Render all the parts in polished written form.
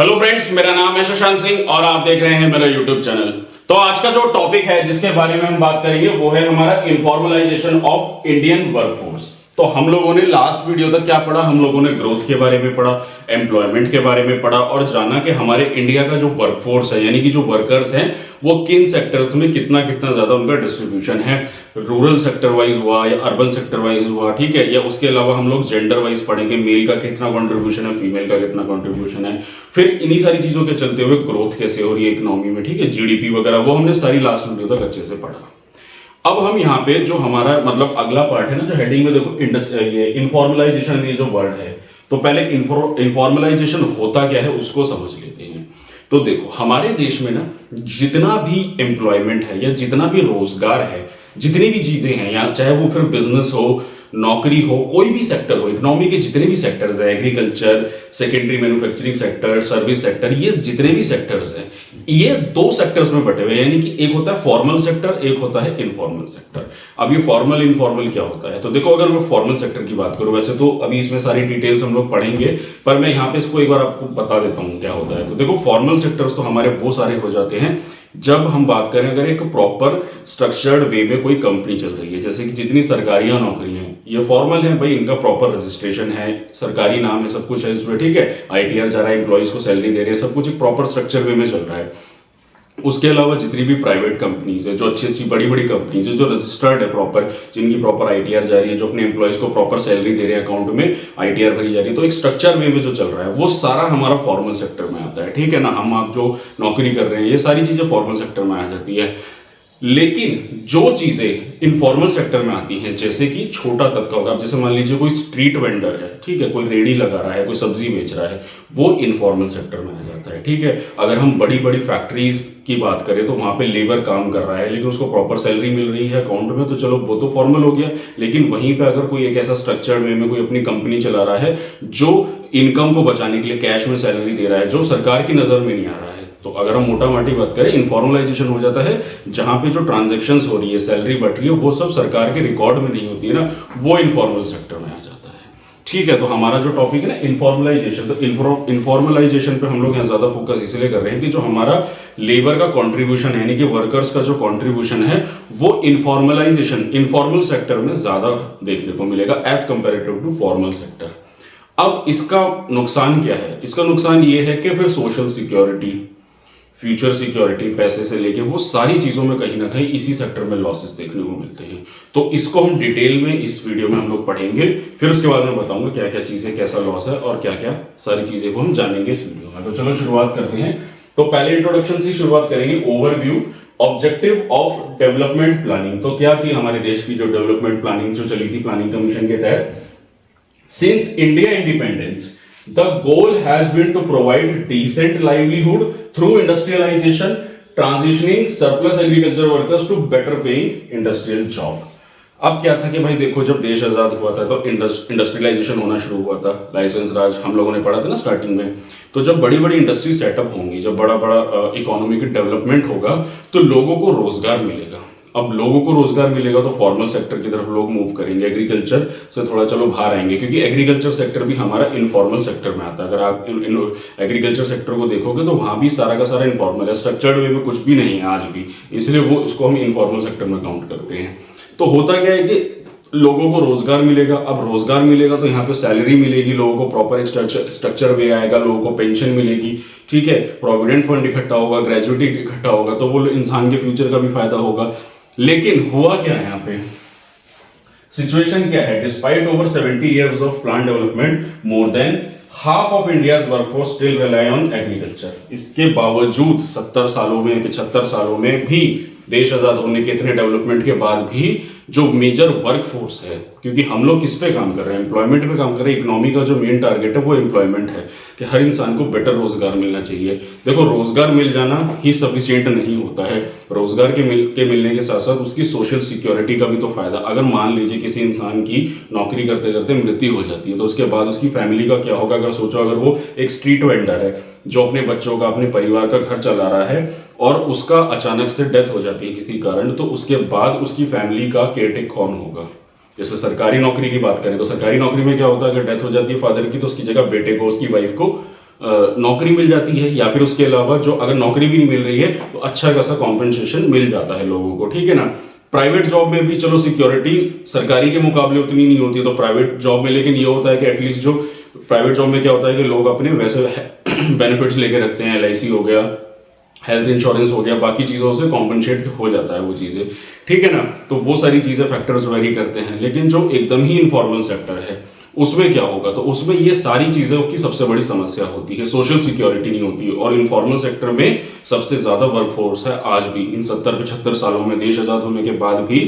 Hello friends, मेरा नाम है शशांक सिंह और आप देख रहे हैं मेरा यूट्यूब चैनल। तो आज का जो टॉपिक है जिसके बारे में हम बात करेंगे वो है हमारा इनफॉर्मलाइजेशन ऑफ इंडियन वर्कफोर्स। तो हम लोगों ने लास्ट वीडियो तक क्या पढ़ा, हम लोगों ने ग्रोथ के बारे में पढ़ा, एम्प्लॉयमेंट के बारे में पढ़ा और जाना कि हमारे इंडिया का जो वर्कफोर्स है यानी कि जो वर्कर्स हैं वो किन सेक्टर्स में कितना कितना ज्यादा उनका डिस्ट्रीब्यूशन है। रूरल सेक्टर वाइज हुआ या अर्बन सेक्टर वाइज हुआ, ठीक है, या उसके अलावा हम लोग जेंडर वाइज पढ़ेंगे, मेल का कितना कंट्रीब्यूशन है, फीमेल का कितना कंट्रीब्यूशन है। फिर इन्हीं सारी चीजों के चलते हुए ग्रोथ कैसे हो रही है इकोनॉमी में, ठीक है, जीडीपी वगैरह, वो हमने सारी लास्ट वीडियो तक अच्छे से पढ़ा। अब हम यहाँ पे जो हमारा मतलब अगला पार्ट है ना, जो हेडिंग में देखो ये इनफॉर्मलाइजेशन, ये जो वर्ड है, तो पहले इनफॉर्मलाइजेशन होता क्या है उसको समझ लेते हैं। तो देखो हमारे देश में ना जितना भी एम्प्लॉयमेंट है या जितना भी रोजगार है, जितनी भी चीजें हैं, या चाहे वो फिर बिजनेस हो, नौकरी हो, कोई भी सेक्टर हो, इकोनॉमी के जितने भी सेक्टर्स हैं, agriculture, secondary manufacturing sector, service sector, ये जितने भी सेक्टर्स हैं ये दो सेक्टर्स में बटे हुए हैं, यानी कि एक होता है फॉर्मल सेक्टर, एक होता है इनफॉर्मल सेक्टर। अब ये फॉर्मल इनफॉर्मल क्या होता है, तो देखो अगर मैं फॉर्मल सेक्टर की बात करूं, वैसे तो अभी इसमें सारी डिटेल्स हम लोग पढ़ेंगे, पर मैं यहाँ पे इसको एक बार आपको बता देता हूँ क्या होता है। तो देखो फॉर्मल सेक्टर्स तो हमारे वो सारे हो जाते हैं जब हम बात करें अगर एक प्रॉपर स्ट्रक्चर्ड वे में कोई कंपनी चल रही है, जैसे कि जितनी सरकारी नौकरी हैं ये फॉर्मल है भाई, इनका प्रॉपर रजिस्ट्रेशन है, सरकारी नाम है, सब कुछ है इसमें, ठीक है, आईटीआर जा रहा है, एम्प्लॉइज को सैलरी दे रहे हैं, सब कुछ एक प्रॉपर स्ट्रक्चर वे में चल रहा है। उसके अलावा जितनी भी प्राइवेट कंपनीज है, जो अच्छी अच्छी बड़ी बड़ी कंपनीज है, जो रजिस्टर्ड है प्रॉपर, जिनकी प्रॉपर आईटीआर जा रही है, जो अपने एम्प्लॉइज को प्रॉपर सैलरी दे रहे हैं, अकाउंट में आईटीआर भरी जा रही है, तो एक स्ट्रक्चर वे में जो चल रहा है वो सारा हमारा फॉर्मल सेक्टर में आता है, ठीक है ना। हम आप जो नौकरी कर रहे हैं ये सारी चीजें फॉर्मल सेक्टर में आ जाती है। लेकिन जो चीजें इनफॉर्मल सेक्टर में आती हैं, जैसे कि छोटा तबका होगा, जैसे मान लीजिए कोई स्ट्रीट वेंडर है, ठीक है, कोई रेडी लगा रहा है, कोई सब्जी बेच रहा है, वो इनफॉर्मल सेक्टर में आ जाता है, ठीक है। अगर हम बड़ी बड़ी फैक्ट्रीज की बात करें तो वहां पे लेबर काम कर रहा है लेकिन उसको प्रॉपर सैलरी मिल रही है अकाउंट में, तो चलो वो तो फॉर्मल हो गया। लेकिन वहीं पे अगर कोई एक ऐसा स्ट्रक्चर्ड वे में कोई अपनी कंपनी चला रहा है जो इनकम को बचाने के लिए कैश में सैलरी दे रहा है, जो सरकार की नजर में नहीं आ रहा है, तो अगर हम मोटा मोटी बात करें इनफॉर्मलाइजेशन हो जाता है जहां पे जो ट्रांजैक्शंस हो रही है, सैलरी बढ़ रही है, वो सब सरकार के रिकॉर्ड में नहीं होती है ना, वो इनफॉर्मल सेक्टर में आ जाता है, ठीक है। तो हमारा जो टॉपिक है ना इनफॉर्मलाइजेशन, तो इनफॉर्मलाइजेशन पे हम लोग यहाँ ज्यादा फोकस इसलिए कर रहे हैं कि जो हमारा लेबर का कंट्रीब्यूशन है यानी कि वर्कर्स का जो कंट्रीब्यूशन है वो इनफॉर्मल सेक्टर में ज्यादा देखने को मिलेगा as comparative to formal sector. अब इसका नुकसान क्या है, इसका नुकसान ये है कि फिर सोशल सिक्योरिटी, फ्यूचर सिक्योरिटी, पैसे से लेके वो सारी चीजों में कहीं ना कहीं इसी सेक्टर में लॉसेस देखने को मिलते हैं। तो इसको हम डिटेल में इस वीडियो में हम लोग पढ़ेंगे, फिर उसके बाद मैं बताऊंगा क्या क्या चीजें, कैसा लॉस है और क्या क्या सारी चीजें को हम जानेंगे इस वीडियो में। तो चलो शुरुआत करते हैं। तो पहले इंट्रोडक्शन से शुरुआत करेंगे, overview, objective of development planning. तो क्या थी हमारे देश की जो डेवलपमेंट प्लानिंग जो चली थी प्लानिंग कमीशन के तहत, since India independence the goal has been to provide decent livelihood through industrialization, transitioning surplus agriculture workers to better paying industrial job। अब क्या था कि भाई देखो जब देश आजाद हुआ था तो इंडस्ट्रियलाइजेशन होना शुरू हुआ था, लाइसेंस राज हम लोगों ने पढ़ा था ना स्टार्टिंग में। तो जब बड़ी बड़ी इंडस्ट्री सेटअप होंगी, जब बड़ा बड़ा इकोनॉमिक डेवलपमेंट होगा तो लोगों को रोजगार मिलेगा। अब लोगों को रोजगार मिलेगा तो फॉर्मल सेक्टर की तरफ लोग मूव करेंगे, एग्रीकल्चर से थोड़ा चलो बाहर आएंगे, क्योंकि एग्रीकल्चर सेक्टर भी हमारा इनफॉर्मल सेक्टर में आता है। अगर आप एग्रीकल्चर सेक्टर को देखोगे तो वहां भी सारा का सारा इनफॉर्मल है, स्ट्रक्चर्ड वे में कुछ भी नहीं है आज भी, इसलिए वो इसको हम इनफॉर्मल सेक्टर में काउंट करते हैं। तो होता क्या है कि लोगों को रोजगार मिलेगा, अब रोजगार मिलेगा तो यहाँ पे सैलरी मिलेगी, लोगों को प्रॉपर एक स्ट्रक्चर वे आएगा, लोगों को पेंशन मिलेगी, ठीक है, प्रोविडेंट फंड इकट्ठा होगा, ग्रेजुइटी इकट्ठा होगा, तो वो इंसान के फ्यूचर का भी फायदा होगा। लेकिन हुआ क्या है यहाँ पे, सिचुएशन क्या है, despite over 70 years of plan development, more than half of India's workforce still rely on agriculture. इसके बावजूद 70 सालों में, 75 सालों में भी, देश आजाद होने के इतने डेवलपमेंट के बाद भी जो मेजर वर्कफोर्स है, क्योंकि हम लोग किस पे काम कर रहे हैं, एम्प्लॉयमेंट पे काम कर रहे हैं। इकोनॉमी का जो मेन टारगेट है वो एम्प्लॉयमेंट है कि हर इंसान को बेटर रोजगार मिलना चाहिए। देखो रोजगार मिल जाना ही सफिशिएंट नहीं होता है, रोजगार के मिलने के साथ साथ उसकी सोशल सिक्योरिटी का भी तो फायदा। अगर मान लीजिए किसी इंसान की नौकरी करते करते मृत्यु हो जाती है तो उसके बाद उसकी फैमिली का क्या होगा। अगर सोचो अगर वो एक स्ट्रीट वेंडर है जो अपने बच्चों का, अपने परिवार का घर चला रहा है और उसका अचानक से डेथ हो जाती है किसी कारण, तो उसके बाद उसकी फैमिली का केयरटेक कौन होगा। जैसे सरकारी नौकरी की बात करें तो सरकारी नौकरी में क्या होता है, अगर डेथ हो जाती है फादर की तो उसकी जगह बेटे को, उसकी वाइफ को नौकरी मिल जाती है, या फिर उसके अलावा जो अगर नौकरी भी नहीं मिल रही है तो अच्छा खासा कॉम्पेंसेशन मिल जाता है लोगों को, ठीक है ना। प्राइवेट जॉब में भी चलो सिक्योरिटी सरकारी के मुकाबले उतनी नहीं होती है, तो प्राइवेट जॉब में लेकिन ये होता है कि एटलीस्ट जो प्राइवेट जॉब में क्या होता है कि लोग अपने वैसे बेनिफिट्स लेके रखते हैं, LIC हो गया, हेल्थ इंश्योरेंस हो गया, बाकी चीज़ों से कॉम्पनसेट हो जाता है वो चीज़ें, ठीक है ना। तो वो सारी चीज़ें फैक्टर्स वेरी करते हैं। लेकिन जो एकदम ही इनफॉर्मल सेक्टर है उसमें क्या होगा, तो उसमें ये सारी चीज़ों की सबसे बड़ी समस्या होती है, सोशल सिक्योरिटी नहीं होती है। और इनफॉर्मल सेक्टर में सबसे ज़्यादा वर्कफोर्स है आज भी, इन 70-75 सालों में, देश आज़ाद होने के बाद भी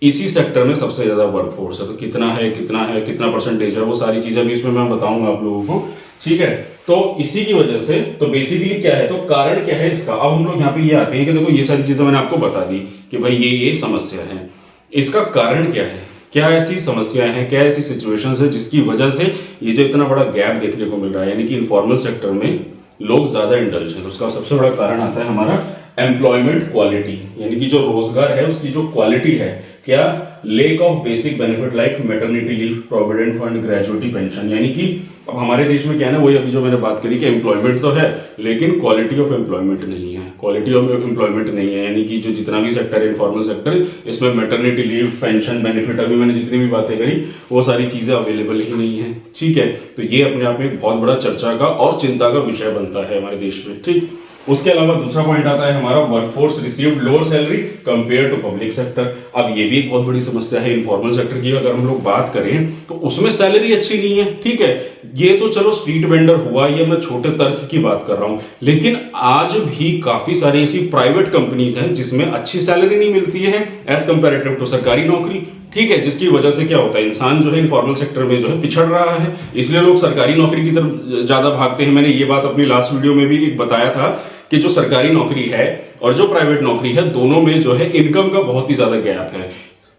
इसी सेक्टर में सबसे ज़्यादा वर्कफोर्स है। तो कितना परसेंटेज है, वो सारी चीज़ें भी इसमें मैं बताऊंगा आप लोगों को, ठीक है। तो इसी की वजह से तो बेसिकली क्या है, तो कारण क्या है इसका। अब हम लोग यहाँ पे ये आते हैं कि देखो ये सारी चीजें मैंने आपको बता दी कि भाई ये समस्या है, इसका कारण क्या है, क्या ऐसी समस्याएं हैं, क्या ऐसी सिचुएशंस है जिसकी वजह से ये जो इतना बड़ा गैप देखने को मिल रहा है, यानी कि इनफॉर्मल सेक्टर में लोग ज्यादा इंडल्ज हैं। तो उसका सबसे बड़ा कारण आता है हमारा एम्प्लॉयमेंट क्वालिटी, यानी कि जो रोजगार है उसकी जो क्वालिटी है, क्या lake of basic benefit like maternity leave, provident fund, gratuity pension. यानी कि अब हमारे देश में क्या है ना, वही अभी जो मैंने बात करी कि एम्प्लॉयमेंट तो है लेकिन क्वालिटी ऑफ एम्प्लॉयमेंट नहीं है, क्वालिटी ऑफ एम्प्लॉयमेंट नहीं है। यानी कि जो जितना भी सेक्टर है इनफॉर्मल सेक्टर, इसमें मैटरनिटी लीव, पेंशन, बेनिफिट, अभी मैंने जितनी भी बातें करी वो सारी चीजें अवेलेबल ही नहीं है, ठीक है। तो ये अपने आप में एक बहुत बड़ा चर्चा का और चिंता का विषय बनता है हमारे देश में, ठीक। उसके अलावा दूसरा पॉइंट आता है हमारा workforce received lower salary compare to public sector. अब ये भी एक बहुत बड़ी समस्या है इनफॉर्मल सेक्टर की। अगर हम लोग बात करें तो उसमें सैलरी अच्छी नहीं है, ठीक है। ये तो चलो स्ट्रीट वेंडर हुआ, ये मैं छोटे तर्क की बात कर रहा हूं, लेकिन आज भी काफी सारी ऐसी प्राइवेट कंपनीज हैं जिसमें अच्छी सैलरी नहीं मिलती है एज कंपेरेटिव टू सरकारी नौकरी, ठीक है। जिसकी वजह से क्या होता है, इंसान जो है इनफॉर्मल सेक्टर में जो है पिछड़ रहा है, इसलिए लोग सरकारी नौकरी की तरफ ज्यादा भागते हैं। मैंने ये बात अपनी लास्ट वीडियो में भी बताया था कि जो सरकारी नौकरी है और जो प्राइवेट नौकरी है दोनों में जो है इनकम का बहुत ही ज्यादा गैप है।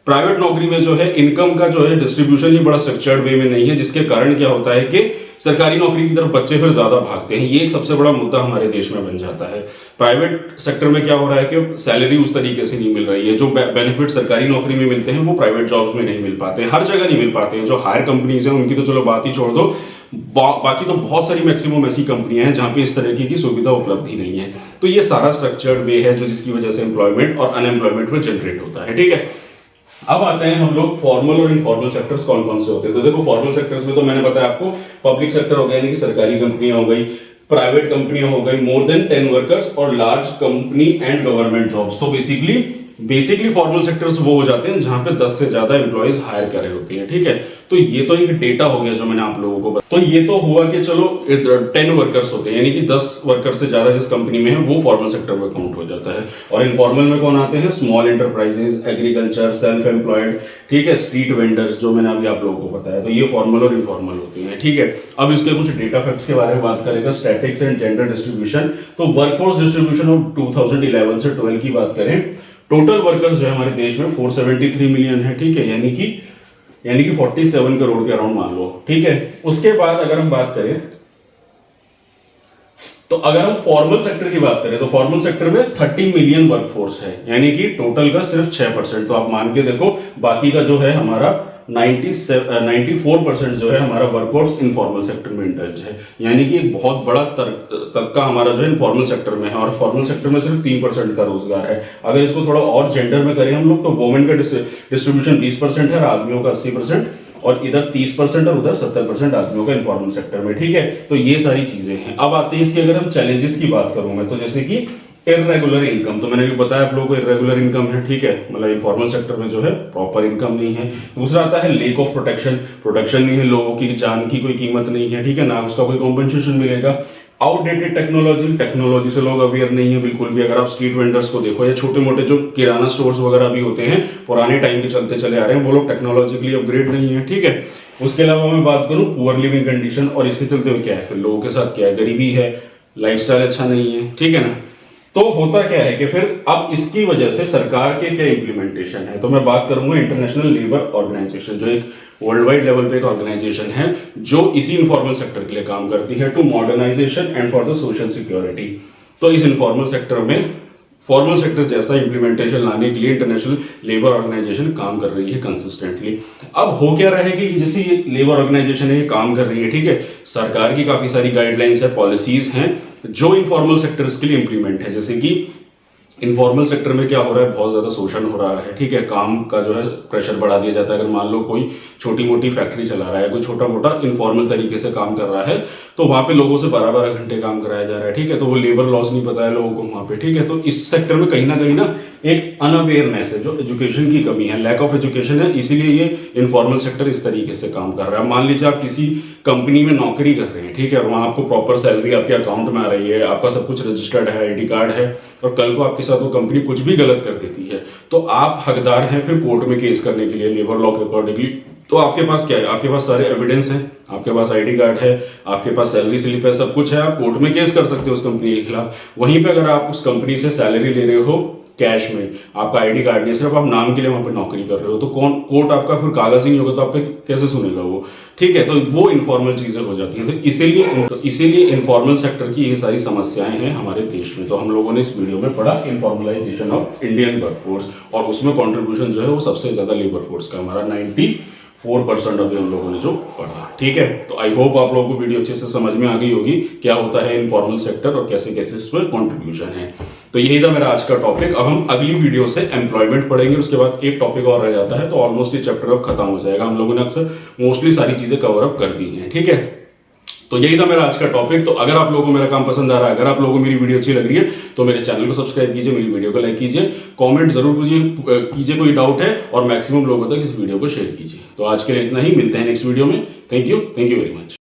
प्राइवेट नौकरी में जो है इनकम का जो है डिस्ट्रीब्यूशन ही बड़ा स्ट्रक्चर्ड वे में नहीं है, जिसके कारण क्या होता है कि सरकारी नौकरी की तरफ बच्चे फिर ज्यादा भागते हैं। ये एक सबसे बड़ा मुद्दा हमारे देश में बन जाता है। प्राइवेट सेक्टर में क्या हो रहा है कि सैलरी उस तरीके से नहीं मिल रही है, जो बेनिफिट सरकारी नौकरी में मिलते हैं वो प्राइवेट जॉब्स में नहीं मिल पाते, हर जगह नहीं मिल पाते हैं। जो हायर कंपनीज हैं उनकी तो चलो बात ही छोड़ दो, बाकी तो बहुत सारी मैक्सिमम ऐसी कंपनियां हैं जहां पे इस तरह की सुविधा उपलब्ध ही नहीं है। तो ये सारा स्ट्रक्चर्ड वे है जो जिसकी वजह से एम्प्लॉयमेंट और अनएम्प्लॉयमेंट में जनरेट होता है, ठीक है। अब आते हैं हम लोग फॉर्मल और इनफॉर्मल सेक्टर्स कौन कौन से होते हैं। तो देखो फॉर्मल सेक्टर्स में तो मैंने बताया आपको, पब्लिक सेक्टर हो गया यानी कि सरकारी कंपनियां हो गई, प्राइवेट कंपनियां हो गई, मोर देन 10 वर्कर्स, और large company and government jobs. तो बेसिकली फॉर्मल सेक्टर्स वो हो जाते हैं जहां पे 10 से ज्यादा एम्प्लॉयज हायर कर रहे होते हैं, ठीक है। तो ये तो एक डेटा हो गया जो मैंने आप लोगों को बताया। तो ये तो हुआ कि चलो 10 वर्कर्स होते हैं, यानी कि 10 वर्कर्स से ज्यादा जिस कंपनी में है वो फॉर्मल सेक्टर में काउंट हो जाता है। और इनफॉर्मल में कौन आते हैं, small enterprises, agriculture, self employed, ठीक है, स्ट्रीट वेंडर्स, जो मैंने अभी आप लोगों को बताया। तो ये फॉर्मल और इनफॉर्मल होते हैं, ठीक है। अब इसके कुछ डेटा फैक्ट्स के बारे में बात करेगा, स्टैटिक्स एंड जेंडर डिस्ट्रीब्यूशन। तो वर्कफोर्स डिस्ट्रीब्यूशन ऑफ 2011 से 12 की बात करें, टोटल वर्कर्स जो है हमारे देश में 473 मिलियन है, ठीक है, यानी कि 47 करोड़ के अराउंड मान लो, ठीक है। उसके बाद अगर हम बात करें तो अगर हम फॉर्मल सेक्टर की बात करें तो फॉर्मल सेक्टर में 30 मिलियन वर्कफोर्स है, यानी कि टोटल का सिर्फ 6%। तो आप मान के देखो बाकी का जो है हमारा 94% जो है हमारा वर्कफोर्स इनफॉर्मल सेक्टर में इंडल्ज है, यानी कि एक बहुत बड़ा तबका हमारा जो है इनफॉर्मल सेक्टर में है। और फॉर्मल सेक्टर में सिर्फ 3% का रोजगार है। अगर इसको थोड़ा और जेंडर में करें हम लोग तो वुमेन का डिस्ट्रीब्यूशन 20% है और आदमियों का 80%, और इधर 30% और उधर 70% आदमियों का इनफॉर्मल सेक्टर में, ठीक है। तो ये सारी चीजें हैं। अब आते हैं इसकी, अगर हम चैलेंजेस की बात करूं मैं, तो जैसे कि इरेगुलर इनकम, तो मैंने भी बताया आप लोगों को इरेगुलर इनकम है, ठीक है, मतलब इनफॉर्मल सेक्टर में जो है प्रॉपर इनकम नहीं है। दूसरा आता है लेक ऑफ प्रोटेक्शन नहीं है, लोगों की जान की कोई कीमत नहीं है, ठीक है ना, उसका कोई कॉम्पेंसेशन मिलेगा। आउटडेटेड टेक्नोलॉजी से लोग अवेयर नहीं है बिल्कुल भी। अगर आप स्ट्रीट वेंडर्स को देखो या छोटे मोटे जो किराना स्टोर्स वगैरह भी होते हैं, पुराने टाइम के चलते चले आ रहे हैं, वो लोग टेक्नोलॉजिकली अपग्रेड नहीं है, ठीक है। उसके अलावा मैं बात करूं पुअर लिविंग कंडीशन, और इसके चलते हुए क्या है, फिर लोगों के साथ क्या है, गरीबी है, लाइफस्टाइल अच्छा नहीं है, ठीक है ना। तो होता क्या है कि फिर अब इसकी वजह से सरकार के क्या इंप्लीमेंटेशन है, तो मैं बात करूंगा इंटरनेशनल लेबर ऑर्गेनाइजेशन, जो एक वर्ल्ड वाइड लेवल पे एक ऑर्गेनाइजेशन है जो इसी इनफॉर्मल सेक्टर के लिए काम करती है, to modernization and for the social security. तो इस इनफॉर्मल सेक्टर में फॉर्मल सेक्टर जैसा इंप्लीमेंटेशन लाने के लिए इंटरनेशनल लेबर ऑर्गेनाइजेशन काम कर रही है कंसिस्टेंटली। अब हो क्या रहा है कि जैसे ये लेबर ऑर्गेनाइजेशन है, ये काम कर रही है, ठीक है, सरकार की काफ़ी सारी गाइडलाइंस है, पॉलिसीज़ हैं जो इनफॉर्मल सेक्टर्स के लिए इंप्लीमेंट है। जैसे कि इनफॉर्मल सेक्टर में क्या हो रहा है, बहुत ज़्यादा शोषण हो रहा है, ठीक है, काम का जो है प्रेशर बढ़ा दिया जाता है। अगर मान लो कोई छोटी मोटी फैक्ट्री चला रहा है, कोई छोटा मोटा इनफॉर्मल तरीके से काम कर रहा है, तो वहाँ पे लोगों से 12-12 घंटे काम कराया जा रहा है, ठीक है, तो वो लेबर लॉज नहीं पता है लोगों को वहाँ पे, ठीक है। तो इस सेक्टर में कहीं ना एक अनअवेयरनेस है, जो एजुकेशन की कमी है, लैक ऑफ एजुकेशन है, इसीलिए ये इनफॉर्मल सेक्टर इस तरीके से काम कर रहा है। मान लीजिए आप किसी कंपनी में नौकरी कर रहे हैं, ठीक है, और वहाँ आपको प्रॉपर सैलरी आपके अकाउंट में आ रही है, आपका सब कुछ रजिस्टर्ड है, आईडी कार्ड है, और कल को आपके साथ वो कंपनी कुछ भी गलत कर देती है, तो आप हकदार हैं फिर कोर्ट में केस करने के लिए लेबर लॉ के अकॉर्डिंगली। तो आपके पास क्या है, आपके पास सारे एविडेंस हैं, आपके पास आईडी कार्ड है, आपके पास सैलरी स्लिप है, सब कुछ है, आप कोर्ट में केस कर सकते हो उस कंपनी के खिलाफ। वहीं पे अगर आप उस कंपनी से सैलरी ले रहे हो कैश में, आपका आईडी कार्ड नहीं, सिर्फ आप नाम के लिए वहां पे नौकरी कर रहे हो, तो कौन कोर्ट आपका फिर कागज ही नहीं होगा तो आपका कैसे सुनेगा वो, ठीक है। तो वो इनफॉर्मल चीजें हो जाती हैं। तो इसीलिए इनफॉर्मल सेक्टर की ये सारी समस्याएं हैं हमारे देश में। तो हम लोगों ने इस वीडियो में पढ़ा इनफॉर्मलाइजेशन ऑफ इंडियन वर्कफोर्स, और उसमें कॉन्ट्रीब्यूशन जो है वो सबसे ज्यादा लेबर फोर्स का, हमारा 94% अभी हम लोगों ने जो पढ़ा, ठीक है। तो आई होप आप लोगों को वीडियो अच्छे से समझ में आ गई होगी क्या होता है इनफॉर्मल सेक्टर और कैसे कैसे इसमें कॉन्ट्रीब्यूशन है। तो यही था मेरा आज का टॉपिक। अब हम अगली वीडियो से एम्प्लॉयमेंट पढ़ेंगे, उसके बाद एक टॉपिक और रह जाता है, तो ऑलमोस्ट ये चैप्टर अब खत्म हो जाएगा। हम लोगों ने अक्सर मोस्टली सारी चीजें कवर अप कर दी हैं, ठीक है। तो यही था मेरा आज का टॉपिक। तो अगर आप लोगों को मेरा काम पसंद आ रहा है, अगर आप लोगों को मेरी वीडियो अच्छी लग रही है, तो मेरे चैनल को सब्सक्राइब कीजिए, मेरी वीडियो को लाइक कीजिए, कमेंट जरूर कीजिए कोई डाउट है, और मैक्सिमम लोगों तक इस वीडियो को शेयर कीजिए। तो आज के लिए इतना ही, मिलते हैं नेक्स्ट वीडियो में। Thank you very much.